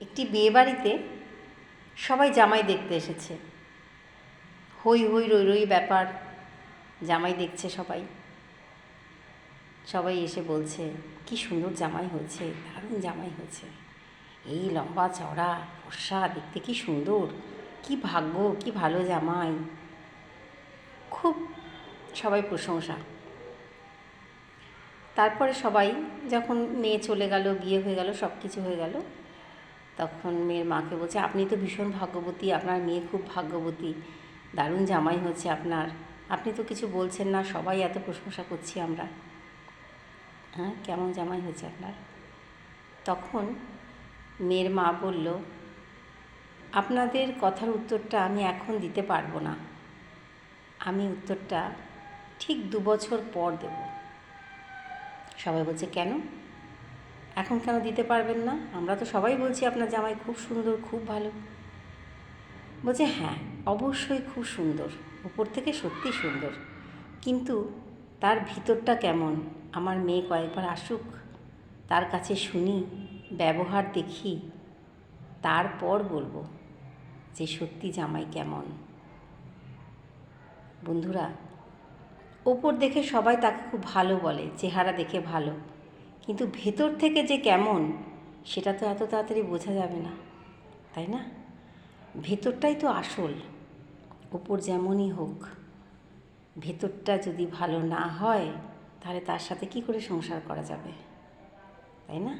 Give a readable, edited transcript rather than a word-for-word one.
একটি বিয়েবাড়িতে সবাই জামাই দেখতে এসেছে। হই হই রই রই ব্যাপার, জামাই দেখছে সবাই। সবাই এসে বলছে কি সুন্দর জামাই হয়েছে, দারুণ জামাই হয়েছে, এই লম্বা চওড়া ফর্সা, দেখতে কি সুন্দর, কি ভাগ্য, কি ভালো জামাই। খুব সবাই প্রশংসা। তারপরে সবাই যখন মেয়ে চলে গেল, বিয়ে হয়ে গেল, সব কিছু হয়ে গেল, তখন মেয়ের মাকে বলছে আপনি তো ভীষণ ভাগ্যবতী, আপনার মেয়ে খুব ভাগ্যবতী, দারুণ জামাই হয়েছে আপনার, আপনি তো কিছু বলছেন না, সবাই এত প্রশংসা করছি আমরা, হ্যাঁ কেমন জামাই হয়েছে আপনার। তখন মেয়ের মা বলল আপনাদের কথার উত্তরটা আমি এখন দিতে পারবো না, আমি উত্তরটা ঠিক 2 বছর পর দেব। সবাই বলছে কেন, এখন কেন দিতে পারবেন না, আমরা তো সবাই বলছি আপনার জামাই খুব সুন্দর, খুব ভালো। বলছে হ্যাঁ অবশ্যই খুব সুন্দর, উপর থেকে সত্যি সুন্দর, কিন্তু তার ভিতরটা কেমন আমার মেয়ে কয়েকবার আসুক, তার কাছে শুনি, ব্যবহার দেখি, তারপর বলবো যে সত্যি জামাই কেমন। বন্ধুরা, ওপর দেখে সবাই তাকে খুব ভালো বলে, চেহারা দেখে ভালো, কিন্তু ভেতর থেকে যে কেমন সেটা তো এত তাড়াতাড়ি বোঝা যাবে না, তাই না? ভেতরটাই তো আসল। ওপর যেমনই হোক, ভেতরটা যদি ভালো না হয় তাহলে তার সাথে কি করে সংসার করা যাবে, তাই না?